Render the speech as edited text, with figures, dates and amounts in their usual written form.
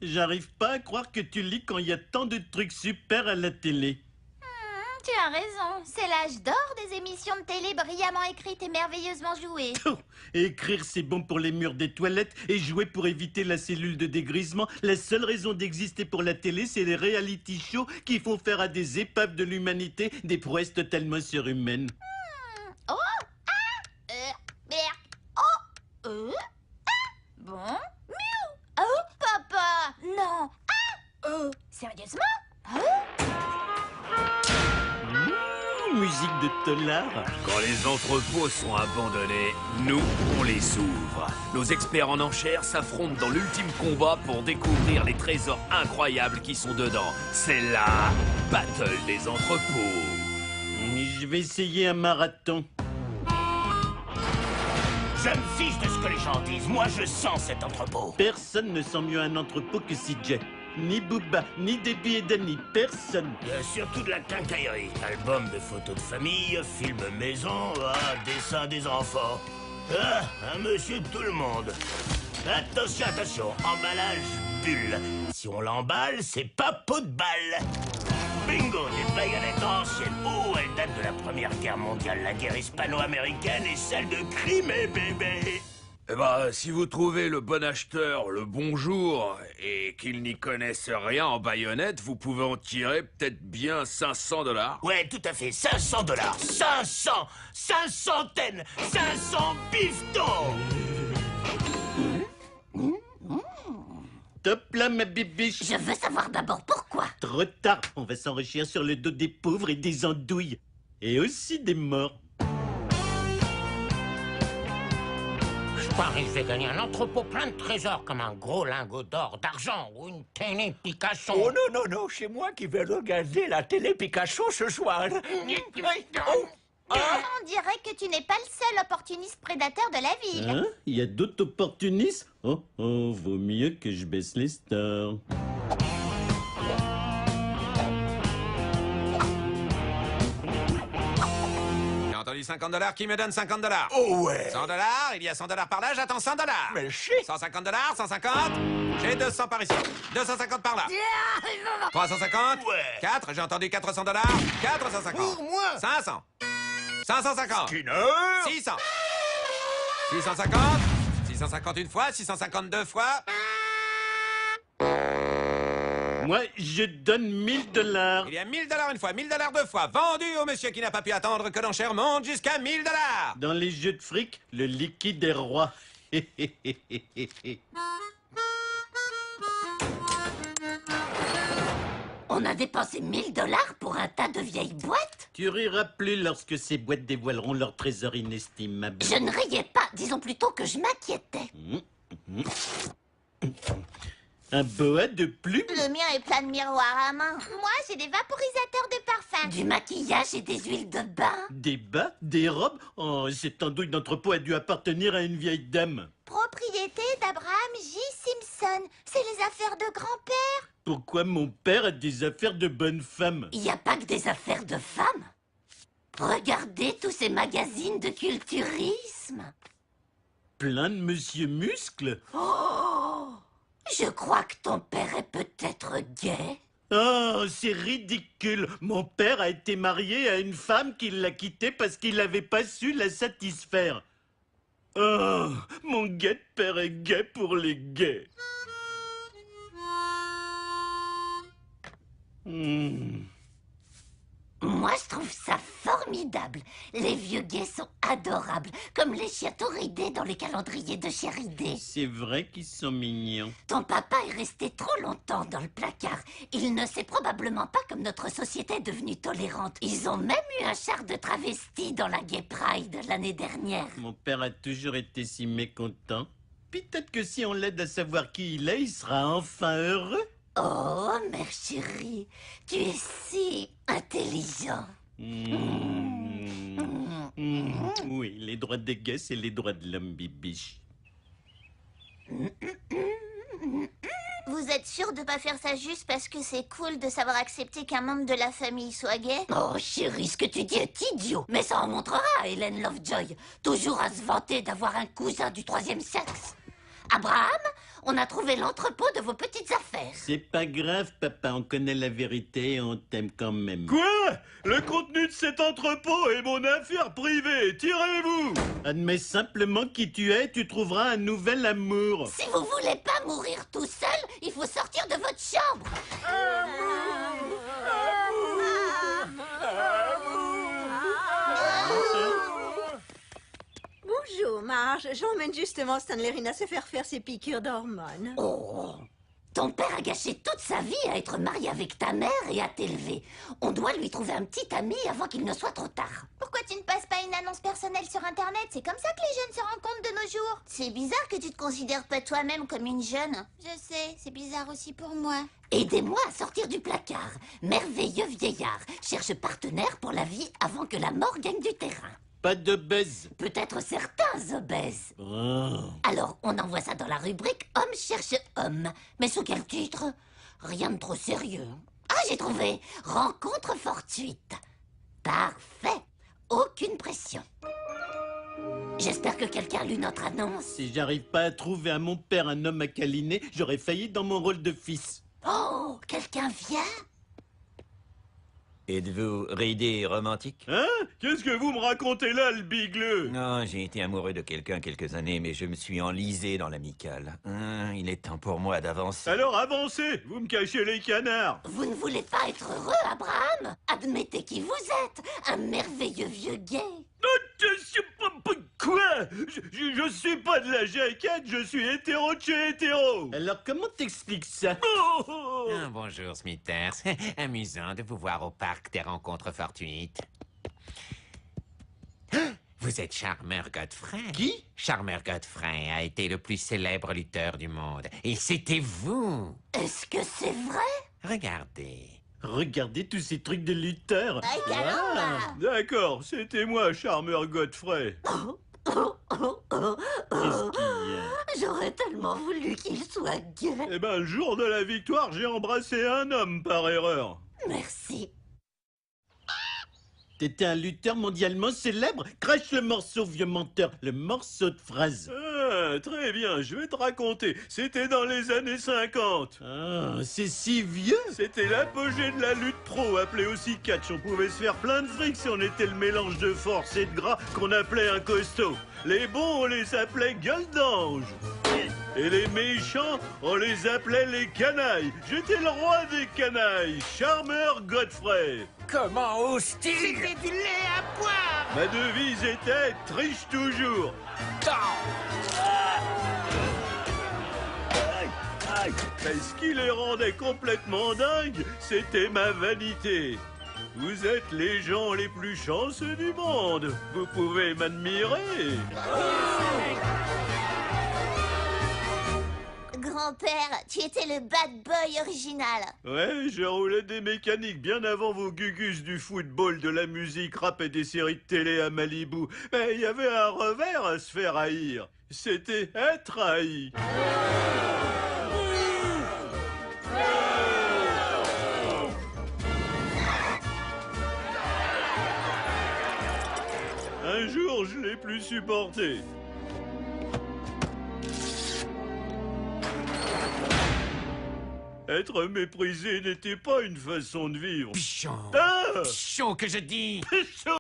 J'arrive pas à croire que tu lis quand il y a tant de trucs super à la télé. Tu as raison, c'est l'âge d'or des émissions de télé brillamment écrites et merveilleusement jouées. Écrire, c'est bon pour les murs des toilettes et jouer pour éviter la cellule de dégrisement. La seule raison d'exister pour la télé, c'est les reality shows qui font faire à des épaves de l'humanité des prouesses totalement surhumaines. Oh, bon, miaou. Oh, papa, non. Sérieusement? Musique de Tollard. Quand les entrepôts sont abandonnés, nous, on les ouvre. Nos experts en enchères s'affrontent dans l'ultime combat pour découvrir les trésors incroyables qui sont dedans. C'est la battle des entrepôts. Je vais essayer un marathon. Je me fiche de ce que les gens disent. Moi, je sens cet entrepôt. Personne ne sent mieux un entrepôt que CJ. Ni Booba, ni Debbie et Danny, personne. Il y a surtout de la quincaillerie. Album de photos de famille, film maison, dessin des enfants. Un monsieur de tout le monde. Attention, attention, emballage bulle. Si on l'emballe, c'est pas pot de balle. Bingo, des baïonnettes anciennes. Oh, elles datent de la Première Guerre mondiale, la guerre hispano-américaine et celle de Crimée, bébé. Eh ben, si vous trouvez le bon acheteur, le bonjour, et qu'il n'y connaisse rien en baïonnette, vous pouvez en tirer peut-être bien 500 $. Ouais, tout à fait, 500 $. 500 500 bifetons. Top là, ma bibiche. Je veux savoir d'abord pourquoi. Trop tard, on va s'enrichir sur le dos des pauvres et des andouilles. Et aussi des morts. Je parie que je vais gagner un entrepôt plein de trésors comme un gros lingot d'or, d'argent ou une télé Picasso. Oh non, non, non, c'est moi qui vais regarder la télé Picasso ce soir. On dirait que tu n'es pas le seul opportuniste prédateur de la ville. Hein? Il y a d'autres opportunistes? Oh, vaut mieux que je baisse les stars. J'ai entendu 50 $, qui me donne 50 $? Oh ouais. 100 $, il y a 100 $ par là, j'attends 100 $. Merci. 150 $, 150, j'ai 200 par ici. 250 par là. 350, Ouais. 4, j'ai entendu 400 $, 450. Pour moi. 500, 550, Skinner. 600, 650, 650 une fois, 652 fois. Moi, je donne 1000 $. Il y a 1000 $ une fois, 1000 $ deux fois. Vendu au monsieur qui n'a pas pu attendre que l'enchère monte jusqu'à 1000 $. Dans les jeux de fric, le liquide est roi. On a dépensé 1000 $ pour un tas de vieilles boîtes? Tu riras plus lorsque ces boîtes dévoileront leur trésor inestimable. Je ne riais pas, disons plutôt que je m'inquiétais. Un boa de plumes? Le mien est plein de miroirs à main. Moi, j'ai des vaporisateurs de parfum. Du maquillage et des huiles de bain. Des bas? Des robes? Oh, cette andouille d'entrepôt a dû appartenir à une vieille dame. Propriété d'Abraham J. Simpson. C'est les affaires de grand-père. Pourquoi mon père a des affaires de bonne femme? Il n'y a pas que des affaires de femmes. Regardez tous ces magazines de culturisme. Plein de Monsieur Muscle? Oh! Je crois que ton père est peut-être gay. Oh, c'est ridicule. Mon père a été marié à une femme qui l'a quitté parce qu'il n'avait pas su la satisfaire. Oh, mon gay de père est gay pour les gays. Moi, je trouve ça formidable. Les vieux gays sont adorables, comme les chiatouridés dans les calendriers de Chéridé. C'est vrai qu'ils sont mignons. Ton papa est resté trop longtemps dans le placard. Il ne sait probablement pas comme notre société est devenue tolérante. Ils ont même eu un char de travesti dans la Gay Pride l'année dernière. Mon père a toujours été si mécontent. Peut-être que si on l'aide à savoir qui il est, il sera enfin heureux. Oh, mère chérie, tu es si intelligent. Oui, les droits des gays, c'est les droits de l'homme, bibiche. Vous êtes sûr de pas faire ça juste parce que c'est cool de savoir accepter qu'un membre de la famille soit gay? Oh chérie, ce que tu dis est idiot. Mais ça en montrera à Hélène Lovejoy, toujours à se vanter d'avoir un cousin du troisième sexe. Abraham, On a trouvé l'entrepôt de vos petites affaires. C'est pas grave, papa, on connaît la vérité et on t'aime quand même. Quoi? Le contenu de cet entrepôt est mon affaire privée. Tirez-vous! Admets simplement qui tu es, tu trouveras un nouvel amour. Si vous voulez pas mourir tout seul, il faut sortir de votre chambre. Bonjour, Marge. J'emmène justement Stanlerine se faire ses piqûres d'hormones. Oh, ton père a gâché toute sa vie à être marié avec ta mère et à t'élever. On doit lui trouver un petit ami avant qu'il ne soit trop tard. Pourquoi tu ne passes pas une annonce personnelle sur Internet? C'est comme ça que les jeunes se rendent compte de nos jours. C'est bizarre que tu te considères pas toi-même comme une jeune. Je sais, c'est bizarre aussi pour moi. Aidez-moi à sortir du placard. Merveilleux vieillard cherche partenaire pour la vie avant que la mort gagne du terrain. Pas de baise. Peut-être certains obèses. Oh. Alors, on envoie ça dans la rubrique « Homme cherche homme ». Mais sous quel titre? Rien de trop sérieux. Ah, j'ai trouvé! Rencontre fortuite. Parfait. Aucune pression. J'espère que quelqu'un a lu notre annonce. Si j'arrive pas à trouver à mon père un homme à câliner, j'aurais failli dans mon rôle de fils. Oh, quelqu'un vient? Êtes-vous ridé et romantique? Hein? Qu'est-ce que vous me racontez là, le bigleux? Non, j'ai été amoureux de quelqu'un quelques années, mais je me suis enlisé dans l'amical. Il est temps pour moi d'avancer. Alors avancez! Vous me cachez les canards! Vous ne voulez pas être heureux, Abraham? Admettez qui vous êtes, un merveilleux vieux gay. Quoi? Je suis pas de la jaquette, je suis hétéro de chez hétéro! Alors comment t'expliques ça? Oh! Bonjour, Smithers. Amusant de vous voir au parc des rencontres fortuites. Vous êtes Charmer Godfrey. Qui? Charmer Godfrey a été le plus célèbre lutteur du monde. Et c'était vous. Est-ce que c'est vrai? Regardez. Regardez tous ces trucs de lutteurs. D'accord, c'était moi, Charmer Godfrey. Qu'est-ce qu'il y a? J'aurais tellement voulu qu'il soit gay. Eh ben, le jour de la victoire, j'ai embrassé un homme par erreur. Merci. T'étais un lutteur mondialement célèbre? Crache le morceau, vieux menteur, le morceau de phrase. Ah, très bien, je vais te raconter. C'était dans les années 50. Ah, c'est si vieux? C'était l'apogée de la lutte pro, appelée aussi catch. On pouvait se faire plein de fric si on était le mélange de force et de gras qu'on appelait un costaud. Les bons, on les appelait gueule d'ange. Et les méchants, on les appelait les canailles. J'étais le roi des canailles, Charmer Godfrey. Comment ose-t-il? C'était du lait à boire. Ma devise était « triche toujours ». Mais ce qui les rendait complètement dingues, c'était ma vanité. Vous êtes les gens les plus chanceux du monde. Vous pouvez m'admirer. Grand-père, tu étais le bad boy original. Ouais, je roulais des mécaniques bien avant vos gugus du football, de la musique, rap et des séries de télé à Malibu. Mais il y avait un revers à se faire haïr. C'était être haï. Un jour, je l'ai plus supporté. Être méprisé n'était pas une façon de vivre. Pichon. Ah! Pichon que je dis. Pichon!